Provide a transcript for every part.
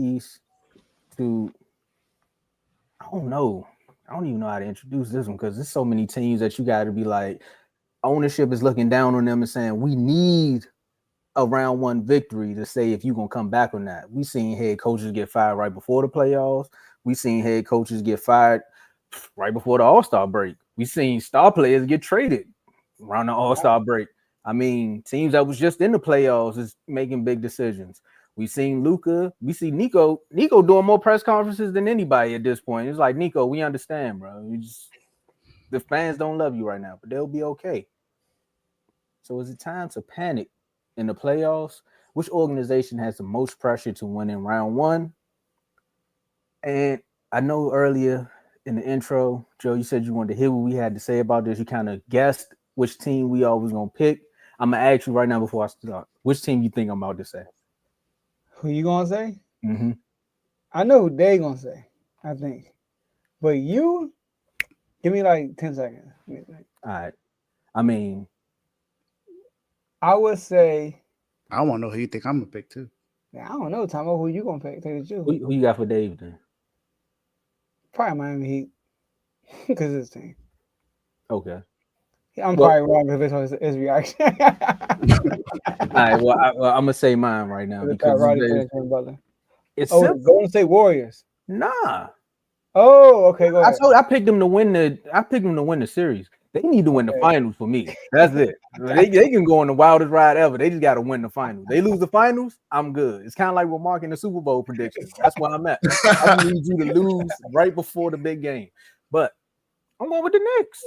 East to I don't know. I don't even know how to introduce this one because there's so many teams that you got to be like ownership is looking down on them and saying we need a round one victory to say if you're gonna come back or not. We seen head coaches get fired right before the playoffs. We seen head coaches get fired right before the All-Star break. We seen star players get traded around the All-Star break. I mean, teams that was just in the playoffs is making big decisions. We seen Luca. We see Nico. Nico doing more press conferences than anybody at this point. It's like Nico, we understand, bro. The fans don't love you right now, but they'll be okay. So is it time to panic in the playoffs? Which organization has the most pressure to win in round one? And I know earlier in the intro, Joe, you said you wanted to hear what we had to say about this. You kind of guessed which team we always gonna pick. I'm gonna ask you right now before I start. Which team you think I'm about to say? Who you gonna say? Mm-hmm. I know who they gonna say. I think, but you give me like 10 seconds. All right. I mean, I would say. I want to know who you think I'm gonna pick too. I don't know, Tomo. Who you gonna pick? Take the you. who you got for Dave then? Probably Miami Heat because it's team. Okay. I'm Well, probably wrong because it's his reaction. all right. Well, I'm gonna say mine right now because Roddy brother. it's Oh, the simple. Golden State Warriors. Nah, Oh, okay, go ahead. I picked them to win the series. They need to win the finals for me. That's it. They can go on the wildest ride ever. They just got to win the finals. They lose the finals, I'm good. It's kind of like with Mark in the Super Bowl predictions. That's where I'm at. I need you to lose right before the big game. But I'm going with the Knicks.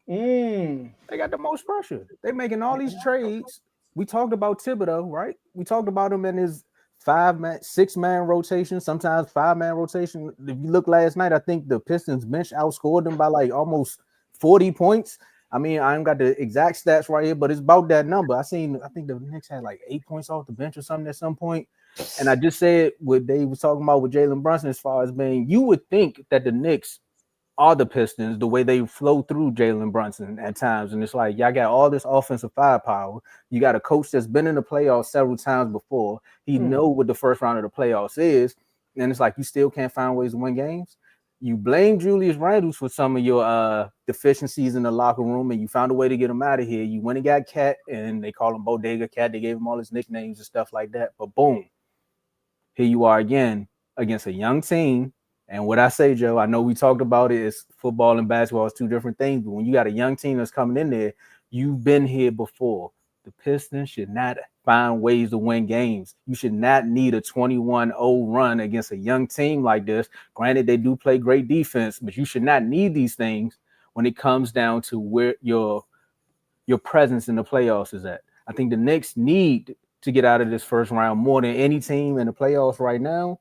They got the most pressure. They're making all these trades. We talked about Thibodeau, right? We talked about him in his 6-man rotation, sometimes 5-man rotation. If you look last night, I think the Pistons bench outscored them by like almost 40 points. I mean, I ain't got the exact stats right here, but it's about that number. I think the Knicks had like 8 points off the bench or something at some point. And I just said what they was talking about with Jalen Brunson as far as being, you would think that the Knicks are the Pistons, the way they flow through Jalen Brunson at times. And it's like, y'all got all this offensive firepower. You got a coach that's been in the playoffs several times before. He know what the first round of the playoffs is. And it's like, you still can't find ways to win games. You blame Julius Randle for some of your deficiencies in the locker room, and you found a way to get him out of here. You went and got Cat, and they call him Bodega Cat. They gave him all his nicknames and stuff like that. But boom, here you are again against a young team. And what I say, Joe, I know we talked about it. It's football and basketball is two different things. But when you got a young team that's coming in there, you've been here before. The Pistons should not find ways to win games. You should not need a 21-0 run against a young team like this. Granted, they do play great defense, but you should not need these things when it comes down to where your presence in the playoffs is at. I think the Knicks need to get out of this first round more than any team in the playoffs right now.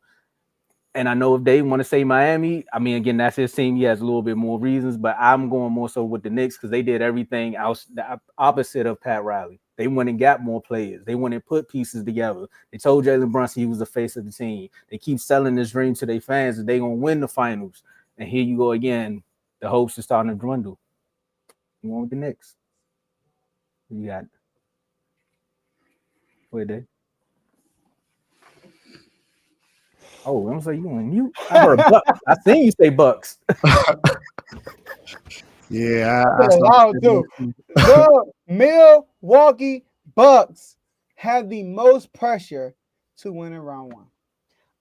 And I know if they want to say Miami, I mean, again, that's his team. He has a little bit more reasons, but I'm going more so with the Knicks because they did everything else the opposite of Pat Riley. They went and got more players. They went and put pieces together. They told Jalen Brunson he was the face of the team. They keep selling this dream to their fans that they're going to win the finals. And here you go again. The hopes are starting to dwindle. You want with the Knicks? You got it. Wait, Dave. Oh, I'm saying you on mute. I heard Bucks. I seen you say Bucks. Yeah, The Milwaukee Bucks have the most pressure to win in round one.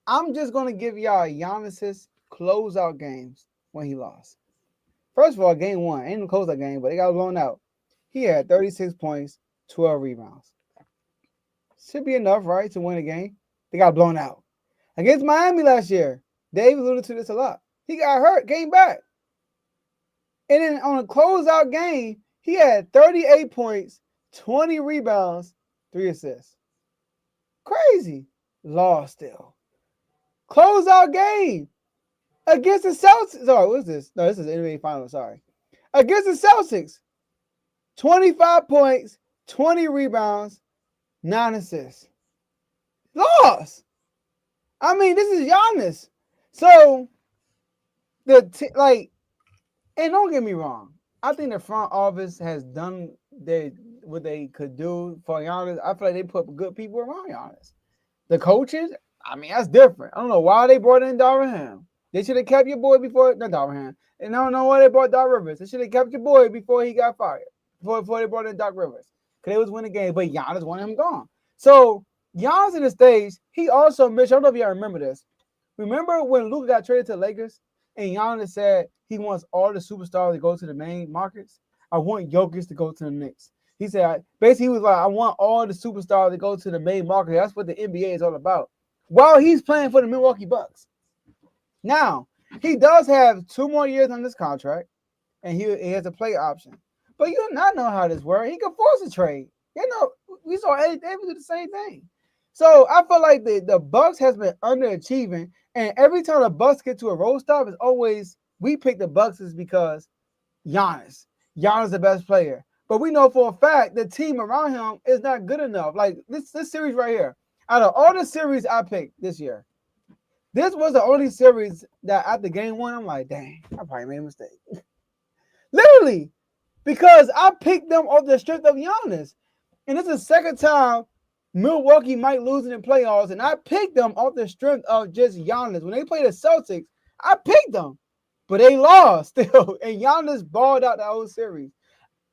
I'm just gonna give y'all Giannis's closeout games when he lost. First of all, game one ain't no closeout game, but they got blown out. He had 36 points, 12 rebounds. Should be enough, right, to win a game. They got blown out. Against Miami last year, Dave alluded to this a lot. He got hurt, came back. And then on a closeout game, he had 38 points, 20 rebounds, 3 assists. Crazy. Lost still. Closeout game against the Celtics. Sorry, what is this? No, this is the NBA Finals. Sorry. Against the Celtics, 25 points, 20 rebounds, 9 assists. Lost. I mean, this is Giannis. So, and don't get me wrong. I think the front office has done what they could do for Giannis. I feel like they put good people around Giannis. The coaches I mean, that's different. I don't know why they brought in Darvin Ham. They should have kept your boy before not Darvin Ham. And I don't know why they brought Doc Rivers. They should have kept your boy before he got fired. Before they brought in Doc Rivers. Because they was winning games, but Giannis wanted him gone. So Giannis in the stage, he also mentioned, I don't know if y'all remember this. Remember when Luka got traded to the Lakers and Giannis said he wants all the superstars to go to the main markets? I want Jokic to go to the Knicks. He said, basically, he was like, I want all the superstars to go to the main market. That's what the NBA is all about. While he's playing for the Milwaukee Bucks. Now, he does have 2 more years on this contract, and he has a play option. But you do not know how this works. He can force a trade. You know, we saw Eddie Davis do the same thing. So I feel like the Bucks has been underachieving, and every time the Bucks get to a road stop, it's always we pick the Bucks is because Giannis. Giannis the best player. But we know for a fact the team around him is not good enough. Like this series right here. Out of all the series I picked this year, this was the only series that after game 1, I'm like, dang, I probably made a mistake. Literally, because I picked them off the strength of Giannis. And it's the second time Milwaukee might lose in the playoffs, and I picked them off the strength of just Giannis. When they played the Celtics, I picked them, but they lost still. And Giannis balled out the whole series.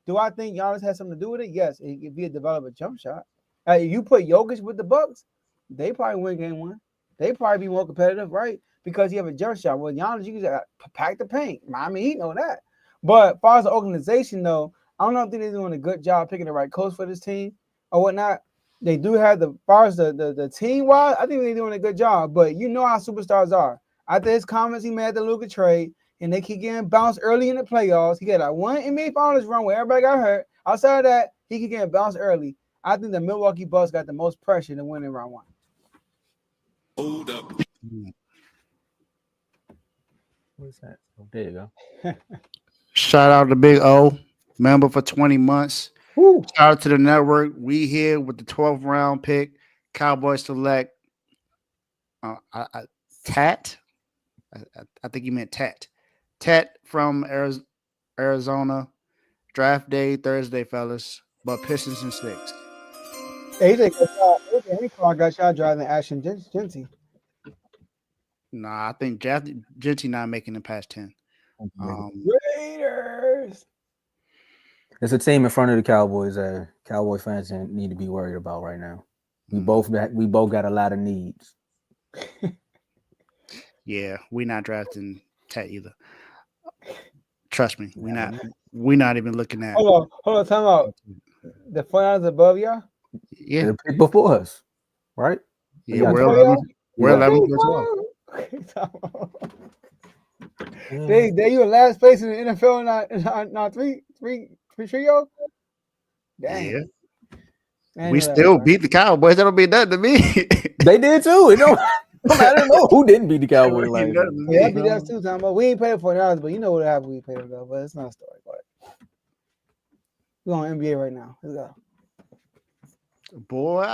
Do I think Giannis has something to do with it? Yes, if he develop a jump shot. You put Jokic with the Bucks, they probably win game 1. They probably be more competitive, right? Because you have a jump shot. Well, Giannis, you can pack the paint. Miami Heat know that. But as far as the organization, though, I don't know if they're doing a good job picking the right coach for this team or whatnot. They do have as far as the team-wise, I think they're doing a good job. But you know how superstars are. After his comments he made at the Luka trade, and they keep getting bounced early in the playoffs. He got like one NBA Finals run where everybody got hurt. Outside of that, he could get bounced early. I think the Milwaukee Bucks got the most pressure to win in round 1. Hold up. What's that? Oh, there you go. Shout out to Big O, member for 20 months. Woo. Shout out to the network. We here with the 12th round pick. Cowboys select Tat. I think you meant Tat. Tat from Arizona. Draft day Thursday, fellas. But Pistons and 6. Any car got shot driving Ashton Genty. Nah, I think Genty not making it past 10. Raiders. It's a team in front of the Cowboys that Cowboy fans need to be worried about right now. We both got a lot of needs. Yeah, we're not drafting Tat either. Trust me, we're not even looking at. Hold on, time out. The 49ers above y'all? Yeah, the pick before us, right? Yeah, we're 11 to 12. They you in last place in the NFL not three trio? Dang. Yeah. We still beat the Cowboys. That don't mean nothing to me. They did too. It don't matter who didn't beat the Cowboys. Like, yeah, beat us too, time. But we ain't paid for $49, but you know what happened. We paid them though, but it's not a story. But we're on NBA right now. Let's go. Boy,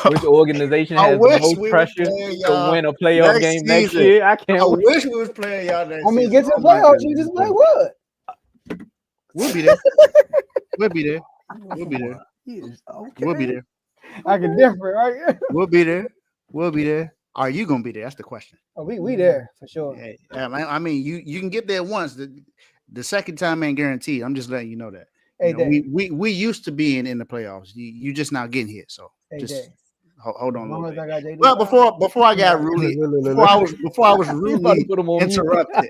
which organization has the most pressure to win a playoff game next year? I wish we was playing y'all next season. Get to the playoffs. You just play what? We'll be there. We'll be there. We'll be there. Okay. We'll be there. I can differ, right? We'll be there. We'll be there. Are you gonna be there? That's the question. Oh, we there for sure. Hey, I mean, you can get there once. The second time ain't guaranteed. I'm just letting you know that. Hey, we used to be in the playoffs. You just now getting here. So just hold on a little bit. Well, before I got really before I was rudely interrupted.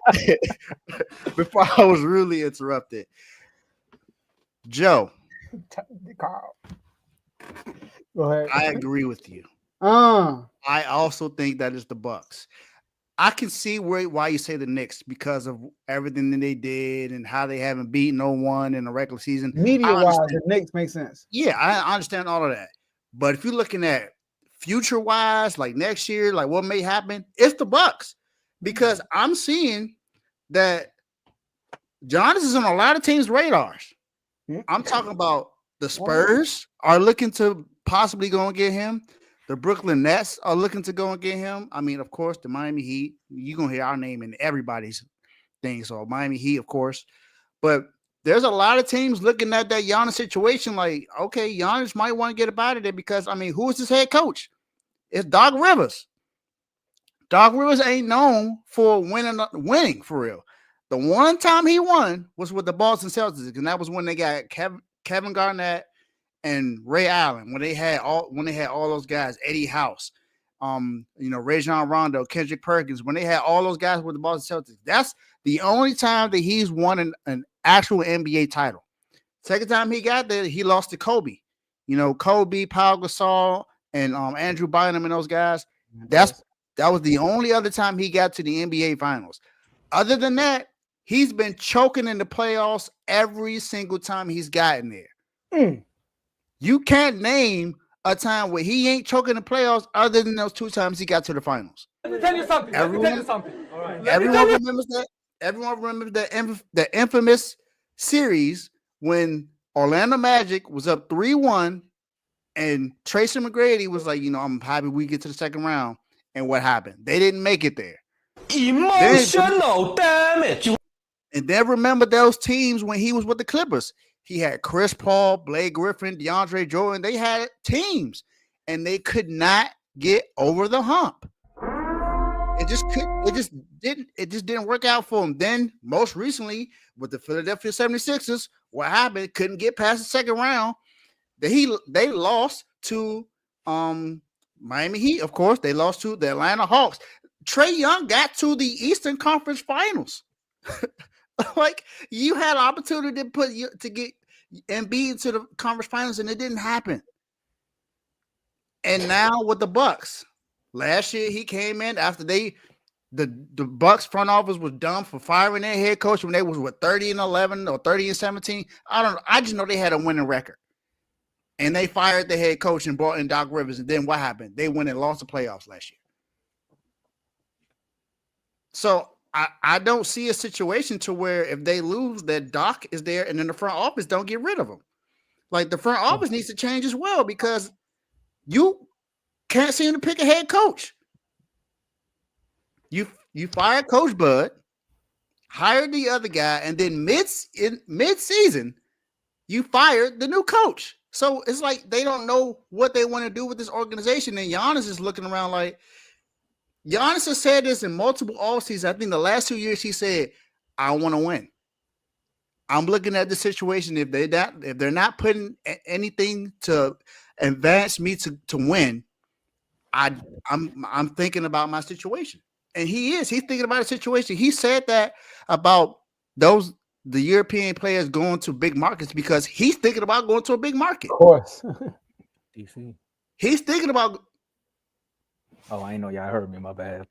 Before I was really interrupted. Joe. Carl. Go ahead. I agree with you. I also think that is the Bucks. I can see why you say the Knicks because of everything that they did and how they haven't beaten no one in the regular season. Media-wise, the Knicks make sense. Yeah, I understand all of that. But if you're looking at future-wise, like next year, like what may happen, it's the Bucks. Because I'm seeing that Giannis is on a lot of teams' radars. I'm talking about the Spurs are looking to possibly go and get him. The Brooklyn Nets are looking to go and get him. I mean, of course, the Miami Heat. You're going to hear our name in everybody's thing. So Miami Heat, of course. But there's a lot of teams looking at that Giannis situation like, okay, Giannis might want to get up out of there because, I mean, who is his head coach? It's Doc Rivers. Doc Rivers ain't known for winning for real. The one time he won was with the Boston Celtics, and that was when they got Kevin Garnett and Ray Allen, when they had all those guys, Eddie House, Rajon Rondo, Kendrick Perkins, when they had all those guys with the Boston Celtics. That's the only time that he's won an actual NBA title. Second time he got there, he lost to Kobe. Kobe, Pau Gasol, and Andrew Bynum and those guys. That was the only other time he got to the NBA Finals. Other than that, he's been choking in the playoffs every single time he's gotten there. You can't name a time where he ain't choking the playoffs other than those 2 times he got to the finals. Let me tell you something. All right. Everyone remembers that. Everyone remembers the infamous series when Orlando Magic was up 3-1 and Tracy McGrady was like, I'm happy we get to the second round. And what happened? They didn't make it there. Emotional damage. And then remember those teams when he was with the Clippers. He had Chris Paul, Blake Griffin, DeAndre Jordan. They had teams, and they could not get over the hump. It just didn't work out for him. Then most recently with the Philadelphia 76ers, what happened? Couldn't get past the second round. They lost to Miami Heat, of course. They lost to the Atlanta Hawks. Trae Young got to the Eastern Conference Finals. Like, you had an opportunity to get Embiid to the conference finals, and it didn't happen. And now with the Bucks, last year he came in after the Bucks front office was dumb for firing their head coach when they was 30-11 or 30-17. I just know they had a winning record, and they fired the head coach and brought in Doc Rivers. And then what happened? They went and lost the playoffs last year. So I don't see a situation to where if they lose, that Doc is there and then the front office don't get rid of them. Like, the front office needs to change as well, because you can't seem to pick a head coach. You fired Coach Bud, hired the other guy, and then mid-season, you fired the new coach. So it's like they don't know what they want to do with this organization. And Giannis is looking around like, Giannis has said this in multiple offseasons. I think the last 2 years he said, I want to win. I'm looking at the situation. If they're not putting anything to advance me to win, I'm thinking about my situation. And he's thinking about a situation. He said that about the European players going to big markets because he's thinking about going to a big market. Of course. DC. He's thinking about. Oh, I ain't know y'all heard me. My bad.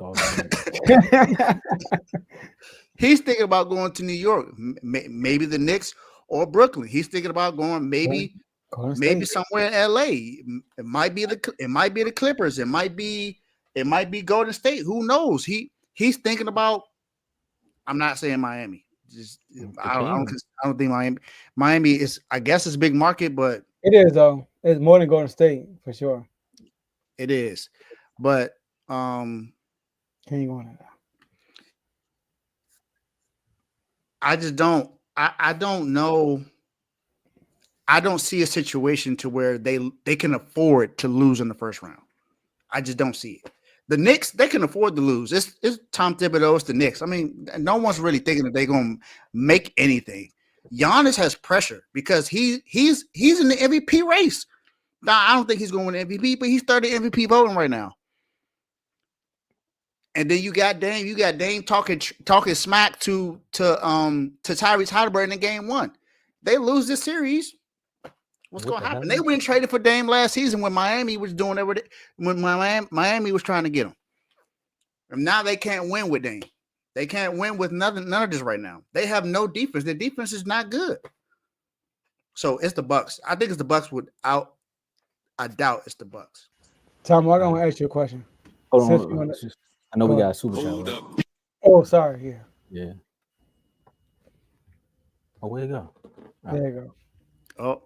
He's thinking about going to New York, maybe the Knicks or Brooklyn. He's thinking about going maybe somewhere in LA. It might be the Clippers. It might be Golden State. Who knows? He's thinking about. I'm not saying Miami. I don't think Miami is. I guess it's a big market, but it is though. It's more than Golden State for sure. It is, but can you go on that? I just don't. I don't know. I don't see a situation to where they can afford to lose in the first round. I just don't see it. The Knicks, they can afford to lose. It's Tom Thibodeau. It's the Knicks. I mean, no one's really thinking that they're going to make anything. Giannis has pressure because he's in the MVP race. Now, I don't think he's going to win MVP, but he's 30 MVP voting right now. And then you got Dame. You got Dame talking smack to Tyrese Halliburton in game 1. They lose this series. What's going to happen? They went and traded for Dame last season when Miami was doing everything. When Miami was trying to get him, and now they can't win with Dame. They can't win with none of this right now. They have no defense. Their defense is not good. So it's the Bucks. I think it's the Bucks without a doubt. It's the Bucks. Tom, I'm gonna ask you a question. Hold on. I know we got a super chat. Right? Oh, sorry. Yeah. Oh, where you go? Right. There you go. Oh,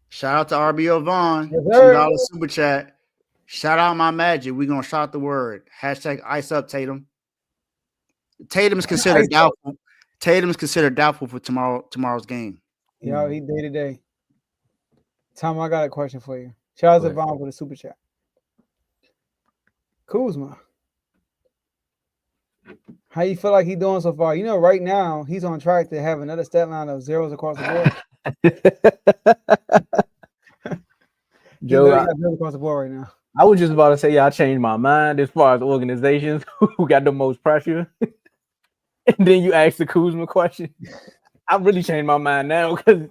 shout out to RBO Vaughn. Yes, $2 super chat. Shout out my Magic. We're gonna shout the word. Hashtag ice up Tatum. Tatum is considered doubtful. Tatum is considered doubtful for tomorrow's game. Yeah, he day to day. Tom, I got a question for you. Shout out to Vaughn for the super chat. Kuzma. How you feel like he's doing so far? You know, right now he's on track to have another stat line of zeros across the board. He Joe, literally got zeros across the board right now. I was just about to say, yeah, I changed my mind as far as organizations who got the most pressure. And then you asked the Kuzma question. I really changed my mind now because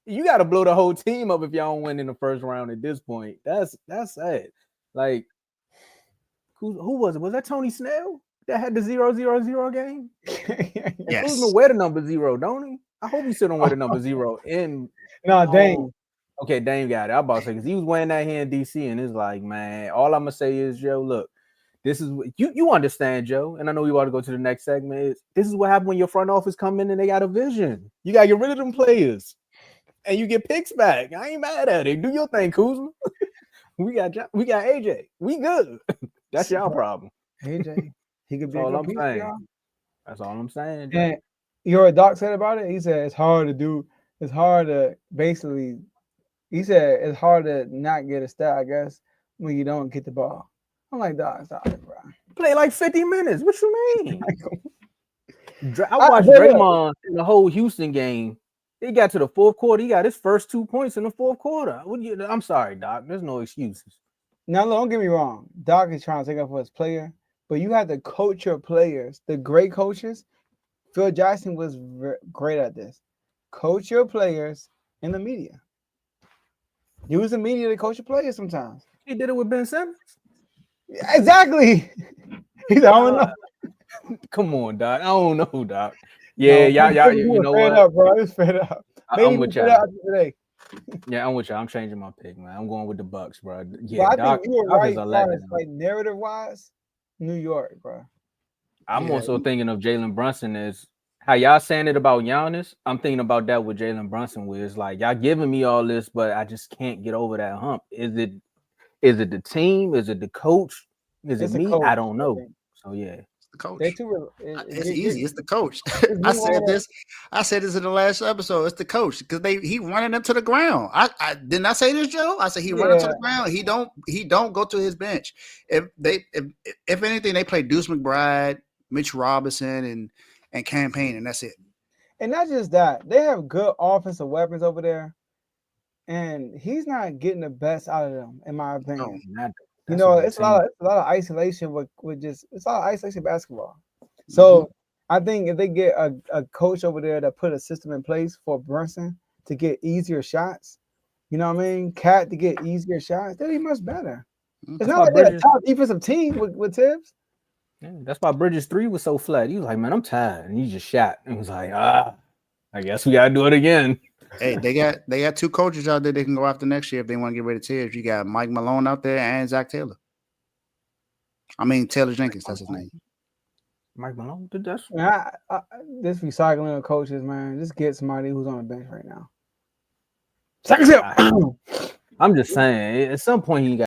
you got to blow the whole team up if y'all don't win in the first round at this point. That's sad. Like, who was it? Was that Tony Snell that had the 0-0-0 game? Yes. Kuzma wear the number 0, don't he? I hope he still don't wear the number 0. No, dang. Okay, Dame got it. I'm about to say because he was wearing that here in DC, and it's like, man, all I'm gonna say is, Joe, look, this is you understand, Joe, and I know you want to go to the next segment. This is what happened when your front office come in and they got a vision. You gotta get rid of them players, and you get picks back. I ain't mad at it. Do your thing, Kuzma. we got AJ. We good. That's y'all problem. AJ, he could be That's a all good I'm piece, saying. y'all. That's all I'm saying. Joe. And you heard Doc said about it. He said it's hard to do. It's hard to basically. He said it's hard to not get a stat, I guess, when you don't get the ball. I'm like, Doc, stop it, bro. Play like 50 minutes. What you mean? I I- watched but look. Draymond in the whole Houston game. He got to the fourth quarter. He got his first 2 points in the fourth quarter. I'm sorry, Doc. There's no excuses. Now, don't get me wrong. Doc is trying to take up for his player, but you have to coach your players. The great coaches, Phil Jackson was great at this. Coach your players in the media. Use the media to coach your players sometimes. He did it with Ben Simmons. Exactly. He's don't know. Come on, Doc. I don't know, Doc. Yeah, No, y'all. You know fed what? up, bro. It's fed up. I'm with fed y'all. up today. Yeah, I'm with y'all. I'm changing my pick, man. I'm going with the Bucks, bro. But Yeah, I Doc, think you were Doc right, is a guys. legend. Like narrative wise, New York, bro. I'm Yeah. also thinking of Jalen Brunson as how y'all saying it about Giannis. I'm thinking about that with Jalen Brunson, where it's like y'all giving me all this, but I just can't get over that hump. Is it the team? Is it the coach? Is It's it the me? coach, I don't I know. think. So yeah. The coach. They too. It's easy. It's the coach. it's I more- said this. I said this in the last episode. It's the coach because he running them to the ground. I didn't I say this, Joe? I said he running to the ground. He don't go to his bench. If anything, they play Deuce McBride, Mitch Robinson, and campaign, and that's it. And not just that, they have good offensive weapons over there, and he's not getting the best out of them, in my opinion. You know, it's a lot of isolation with just it's a lot of isolation basketball. So I think if they get a coach over there that put a system in place for Brunson to get easier shots, you know what I mean? Cat to get easier shots, they'll be much better. It's not like they're a top defensive team with Tibbs. Yeah, that's why Bridges 3 was so flat. He was like, man, I'm tired. And he just shot. And was like, I guess we gotta do it again. Hey, they got 2 coaches out there they can go after next year if they want to get rid of Tibbs. You got Mike Malone out there and Zach Taylor. I mean Taylor Jenkins, that's his name. Mike Malone did that. This recycling of coaches, man. Just get somebody who's on the bench right now. I'm just saying, at some point he got